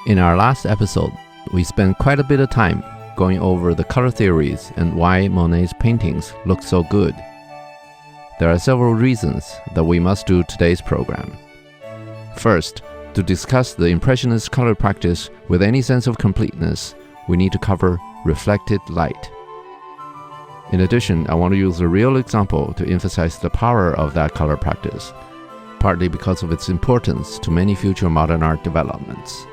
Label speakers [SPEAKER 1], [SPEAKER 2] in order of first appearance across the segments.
[SPEAKER 1] In our last episode, we spent quite a bit of time going over the color theories and why Monet's paintings look so good. There are several reasons that we must do today's program. First, to discuss the Impressionist color practice with any sense of completeness, we need to cover reflected light. In addition, I want to use a real example to emphasize the power of that color practice, partly because of its importance to many future modern art developments.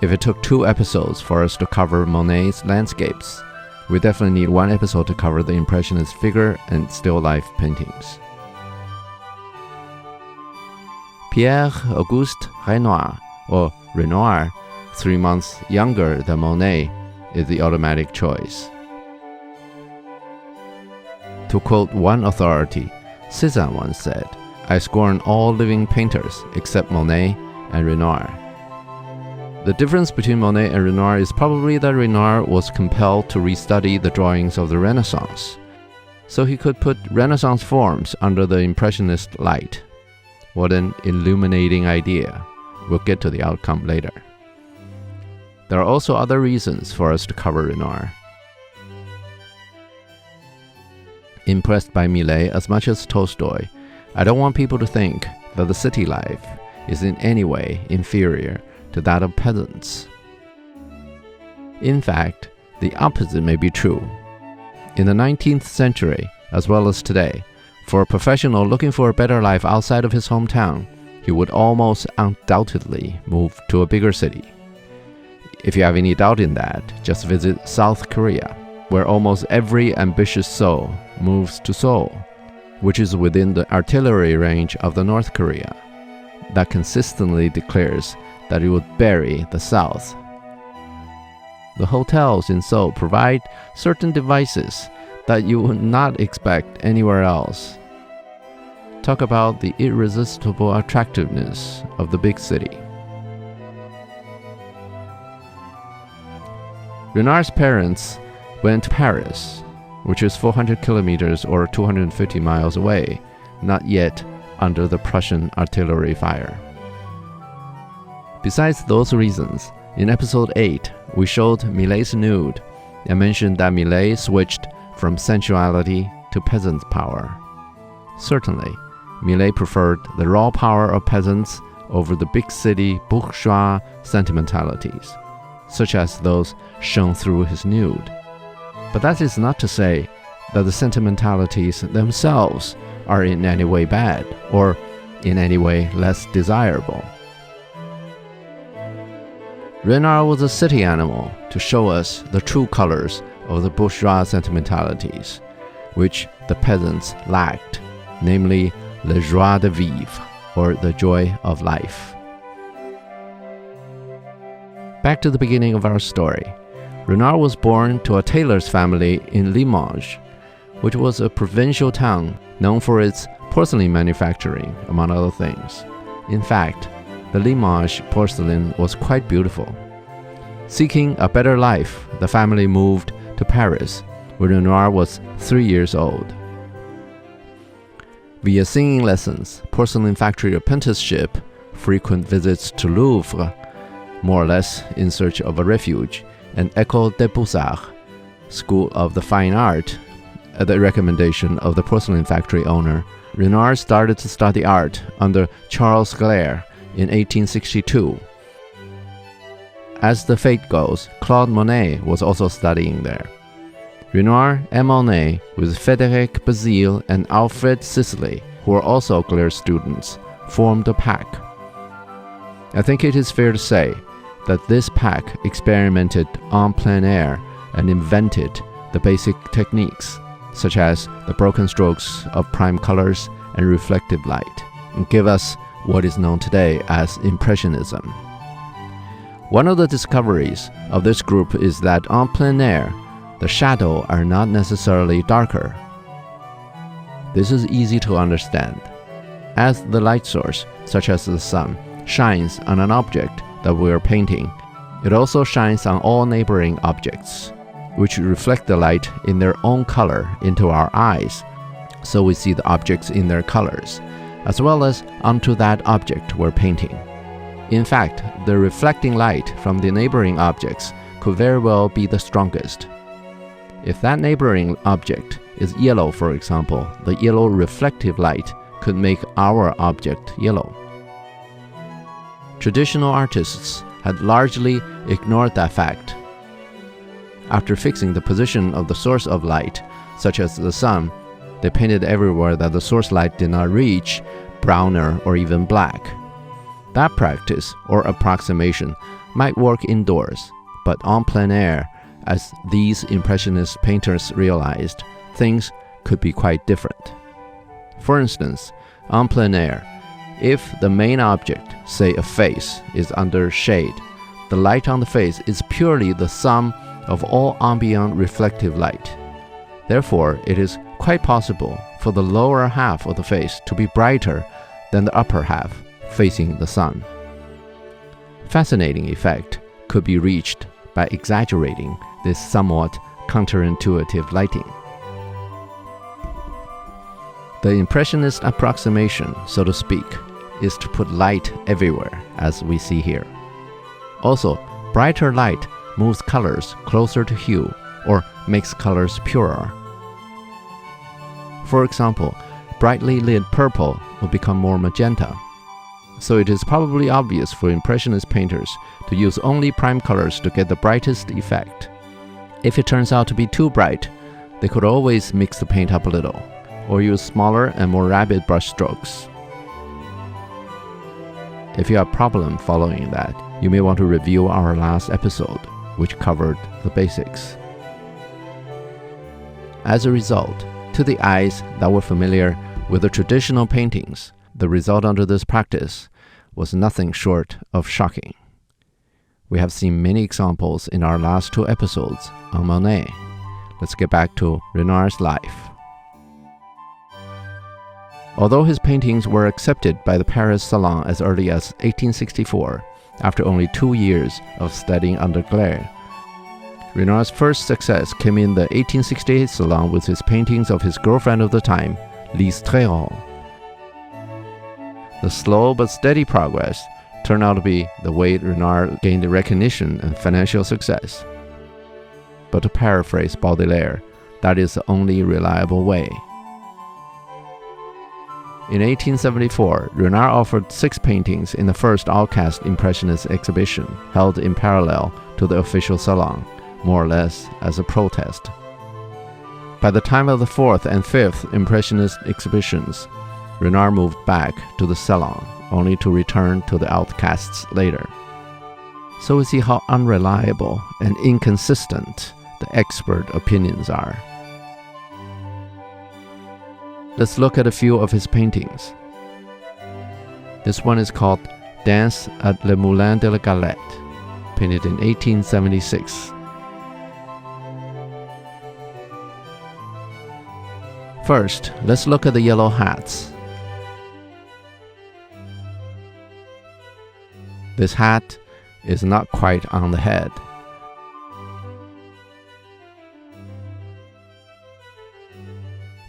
[SPEAKER 1] If it took 2 episodes for us to cover Monet's landscapes, we definitely need 1 episode to cover the Impressionist figure and still life paintings. Pierre-Auguste Renoir, or Renoir, 3 months younger than Monet, is the automatic choice. To quote one authority, Suzanne once said, "I scorn all living painters except Monet and Renoir." The difference between Monet and Renoir is probably that Renoir was compelled to restudy the drawings of the Renaissance, so he could put Renaissance forms under the Impressionist light. What an illuminating idea. We'll get to the outcome later. There are also other reasons for us to cover Renoir. Impressed by Millet as much as Tolstoy, I don't want people to think that the city life is in any way inferior to that of peasants. In fact, the opposite may be true. In the 19th century, as well as today, for a professional looking for a better life outside of his hometown, he would almost undoubtedly move to a bigger city. If you have any doubt in that, just visit South Korea, where almost every ambitious soul moves to Seoul, which is within the artillery range of the North Korea, that consistently declares that it would bury the South. The hotels in Seoul provide certain devices that you would not expect anywhere else. Talk about the irresistible attractiveness of the big city. Renoir's parents went to Paris, which is 400 kilometers or 250 miles away, not yet under the Prussian artillery fire. Besides those reasons, in episode 8, we showed Millet's nude and mentioned that Millet switched from sensuality to peasant power. Certainly, Millet preferred the raw power of peasants over the big city bourgeois sentimentalities, such as those shown through his nude. But that is not to say that the sentimentalities themselves are in any way bad or in any way less desirable. Renoir was a city animal to show us the true colors of the bourgeois sentimentalities, which the peasants lacked, namely la joie de vivre, or the joy of life. Back to the beginning of our story. Renoir was born to a tailor's family in Limoges, which was a provincial town known for its porcelain manufacturing, among other things. In fact, the Limoges porcelain was quite beautiful. Seeking a better life, the family moved to Paris, where Renoir was 3 years old. Via singing lessons, porcelain factory apprenticeship, frequent visits to Louvre, more or less in search of a refuge, and École des Beaux-Arts, School of the Fine Art, at the recommendation of the porcelain factory owner, Renoir started to study art under Charles Gleyre in 1862. As the fate goes, Claude Monet was also studying there. Renoir and Monet, with Frédéric Bazille and Alfred Sisley, who were also Gleyre students, formed a pack. I think it is fair to say that this pack experimented en plein air and invented the basic techniques, such as the broken strokes of prime colors and reflective light, and give us what is known today as Impressionism. One of the discoveries of this group is that en plein air, the shadows are not necessarily darker. This is easy to understand. As the light source, such as the sun, shines on an object that we are painting, it also shines on all neighboring objects, which reflect the light in their own color into our eyes, so we see the objects in their colors, as well as onto that object we're painting. In fact, the reflecting light from the neighboring objects could very well be the strongest. If that neighboring object is yellow, for example, the yellow reflective light could make our object yellow. Traditional artists had largely ignored that fact. After fixing the position of the source of light, such as the sun, they painted everywhere that the source light did not reach, browner or even black. That practice, or approximation, might work indoors, but en plein air, as these Impressionist painters realized, things could be quite different. For instance, en plein air, if the main object, say a face, is under shade, the light on the face is purely the sum of all ambient reflective light. Therefore, it is quite possible for the lower half of the face to be brighter than the upper half, facing the sun. Fascinating effect could be reached by exaggerating this somewhat counterintuitive lighting. The Impressionist approximation, so to speak, is to put light everywhere, as we see here. Also, brighter light moves colors closer to hue, or makes colors purer. For example, brightly lit purple will become more magenta. So it is probably obvious for Impressionist painters to use only prime colors to get the brightest effect. If it turns out to be too bright, they could always mix the paint up a little, or use smaller and more rapid brush strokes. If you have a problem following that, you may want to review our last episode, which covered the basics. As a result, to the eyes that were familiar with the traditional paintings, the result under this practice was nothing short of shocking. We have seen many examples in our last two episodes on Monet. Let's get back to Renoir's life. Although his paintings were accepted by the Paris Salon as early as 1864, after only 2 years of studying under Gleyre, Renoir's first success came in the 1868 Salon with his paintings of his girlfriend of the time, Lise Tréhol. The slow but steady progress turned out to be the way Renoir gained recognition and financial success. But to paraphrase Baudelaire, that is the only reliable way. In 1874, Renoir offered 6 paintings in the first all-cast Impressionist exhibition held in parallel to the official salon, more or less as a protest. By the time of the 4th and 5th Impressionist exhibitions, Renoir moved back to the salon, only to return to the outcasts later. So we see how unreliable and inconsistent the expert opinions are. Let's look at a few of his paintings. This one is called Dance at le Moulin de la Galette, painted in 1876. First, let's look at the yellow hats. This hat is not quite on the head.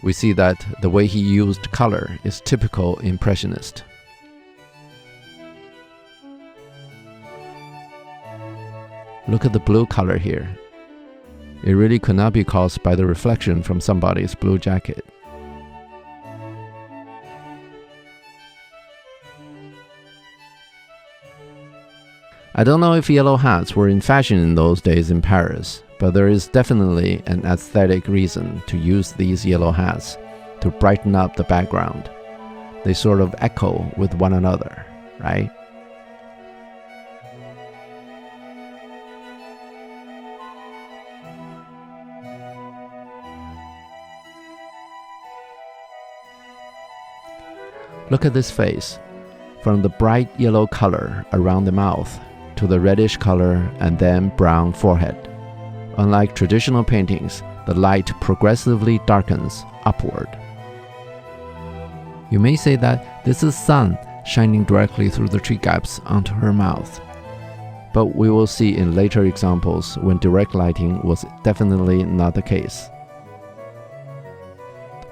[SPEAKER 1] We see that the way he used color is typical Impressionist. Look at the blue color here. It really could not be caused by the reflection from somebody's blue jacket. I don't know if yellow hats were in fashion in those days in Paris, but there is definitely an aesthetic reason to use these yellow hats to brighten up the background. They sort of echo with one another, right? Look at this face, from the bright yellow color around the mouth to the reddish color and then brown forehead. Unlike traditional paintings, the light progressively darkens upward. You may say that this is sun shining directly through the tree gaps onto her mouth. But we will see in later examples when direct lighting was definitely not the case.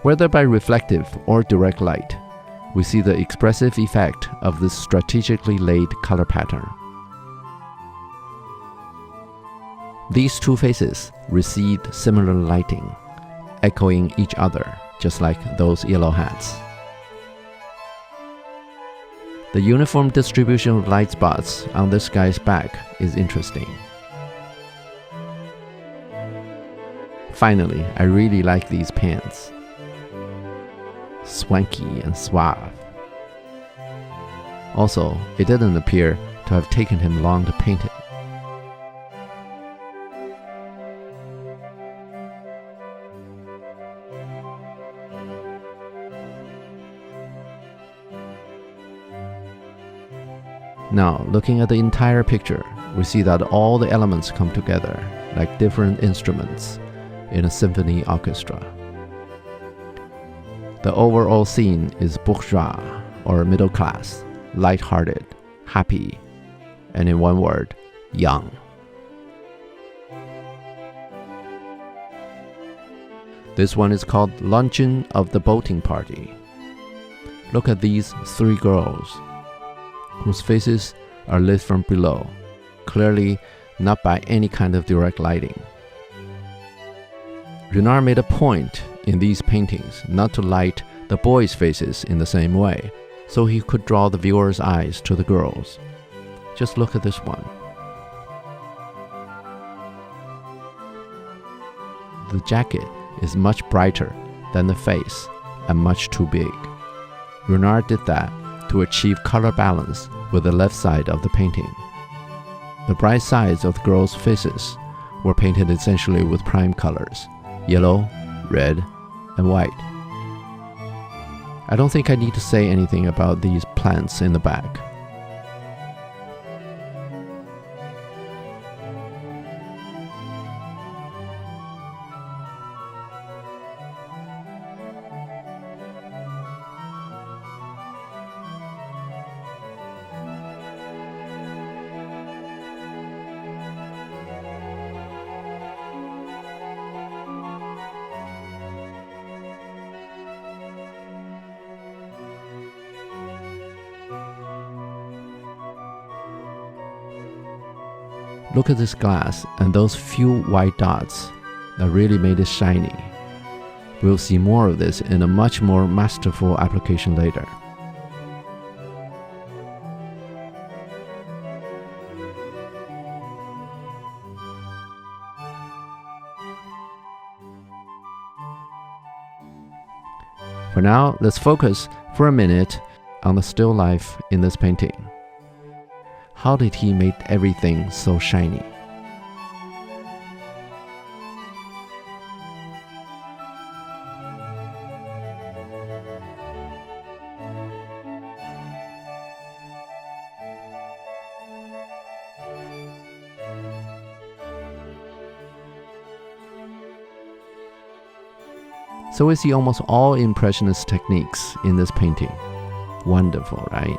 [SPEAKER 1] Whether by reflective or direct light, we see the expressive effect of this strategically laid color pattern. These two faces received similar lighting, echoing each other, just like those yellow hats. The uniform distribution of light spots on this guy's back is interesting. Finally, I really like these pants. Swanky and suave. Also, it didn't appear to have taken him long to paint it. Now, looking at the entire picture, we see that all the elements come together like different instruments in a symphony orchestra. The overall scene is bourgeois, or middle class, light-hearted, happy, and in one word, young. This one is called Luncheon of the Boating Party. Look at these three girls, whose faces are lit from below, clearly not by any kind of direct lighting. Renoir made a point in these paintings not to light the boys' faces in the same way, so he could draw the viewer's eyes to the girls. Just look at this one. The jacket is much brighter than the face and much too big. Renoir did that to achieve color balance with the left side of the painting. The bright sides of the girls' faces were painted essentially with prime colors, yellow, red, and white. I don't think I need to say anything about these plants in the back. Look at this glass and those few white dots that really made it shiny. We'll see more of this in a much more masterful application later. For now, let's focus for a minute on the still life in this painting. How did he make everything so shiny? So we see almost all Impressionist techniques in this painting. Wonderful, right?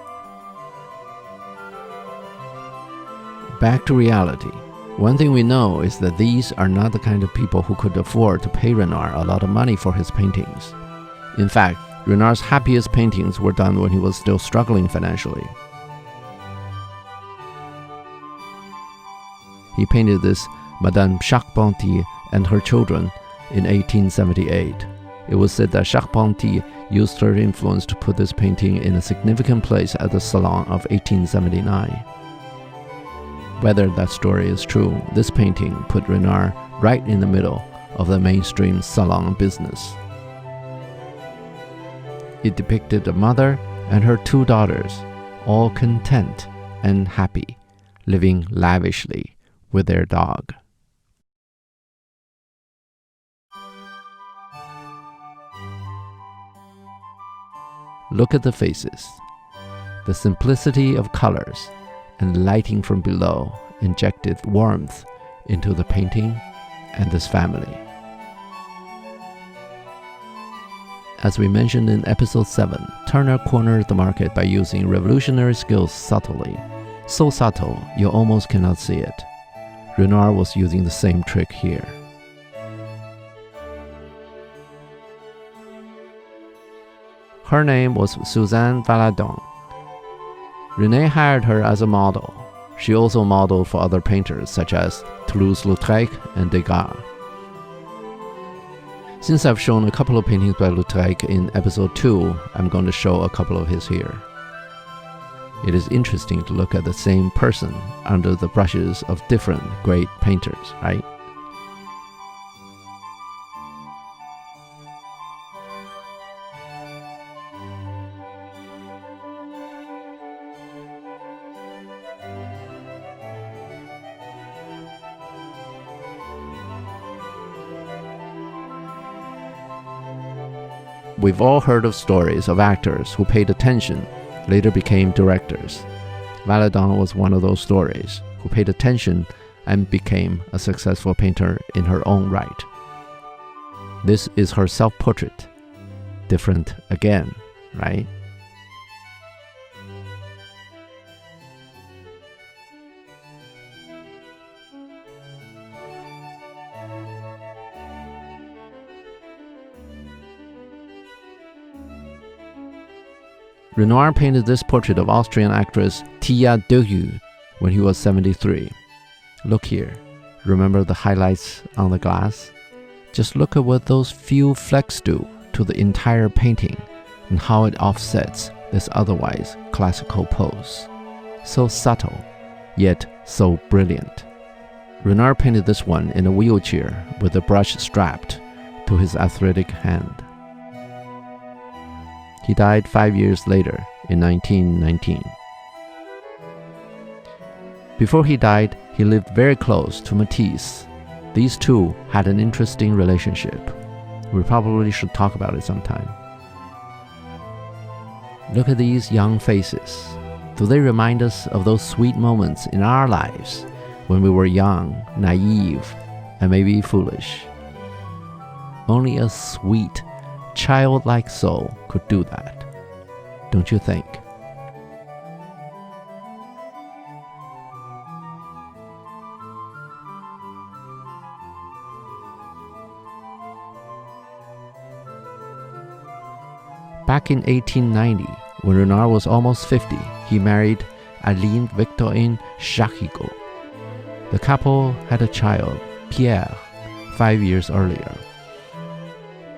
[SPEAKER 1] Back to reality. One thing we know is that these are not the kind of people who could afford to pay Renoir a lot of money for his paintings. In fact, Renoir's happiest paintings were done when he was still struggling financially. He painted this Madame Charpentier and her children in 1878. It was said that Charpentier used her influence to put this painting in a significant place at the Salon of 1879. Whether that story is true, this painting put Renoir right in the middle of the mainstream salon business. It depicted a mother and her two daughters, all content and happy, living lavishly with their dog. Look at the faces. The simplicity of colors and lighting from below injected warmth into the painting and this family. As we mentioned in episode 7, Turner cornered the market by using revolutionary skills subtly. So subtle, you almost cannot see it. Renoir was using the same trick here. Her name was Suzanne Valadon. René hired her as a model. She also modeled for other painters such as Toulouse-Lautrec and Degas. Since I've shown a couple of paintings by Lautrec in episode 2, I'm going to show a couple of his here. It is interesting to look at the same person under the brushes of different great painters, right? We've all heard of stories of actors who paid attention, later became directors. Valadon was one of those stories, who paid attention and became a successful painter in her own right. This is her self-portrait. Different again, right? Renoir painted this portrait of Austrian actress Tilla Durieux when he was 73. Look here. Remember the highlights on the glass? Just look at what those few flecks do to the entire painting and how it offsets this otherwise classical pose. So subtle, yet so brilliant. Renoir painted this one in a wheelchair with the brush strapped to his athletic hand. He died 5 years later, in 1919. Before he died, he lived very close to Matisse. These two had an interesting relationship. We probably should talk about it sometime. Look at these young faces. Do they remind us of those sweet moments in our lives when we were young, naive, and maybe foolish? Only a sweet, childlike soul could do that, don't you think? Back in 1890, when Renoir was almost 50, he married Aline Victorine Jachigot. The couple had a child, Pierre, 5 years earlier.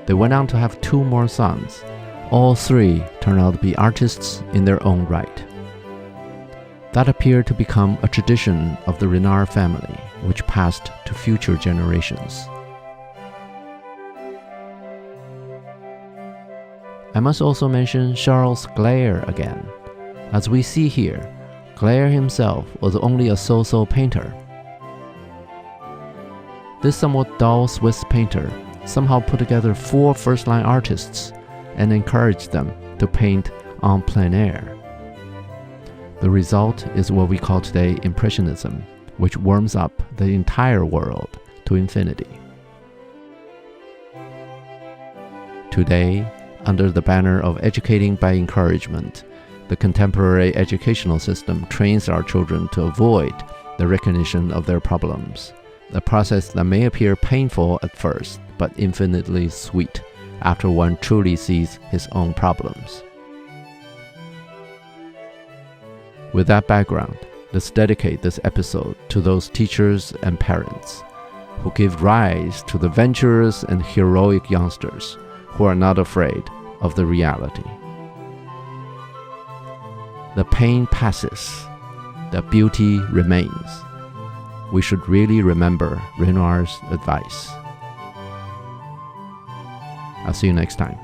[SPEAKER 1] They went on to have 2 more sons. All 3 turned out to be artists in their own right. That appeared to become a tradition of the Renoir family, which passed to future generations. I must also mention Charles Gleyre again. As we see here, Gleyre himself was only a so-so painter. This somewhat dull Swiss painter somehow put together 4 first-line artists and encouraged them to paint en plein air. The result is what we call today Impressionism, which warms up the entire world to infinity. Today, under the banner of educating by encouragement, the contemporary educational system trains our children to avoid the recognition of their problems, a process that may appear painful at first, but infinitely sweet after one truly sees his own problems. With that background, let's dedicate this episode to those teachers and parents who give rise to the venturous and heroic youngsters who are not afraid of the reality. The pain passes, the beauty remains. We should really remember Renoir's advice. I'll see you next time.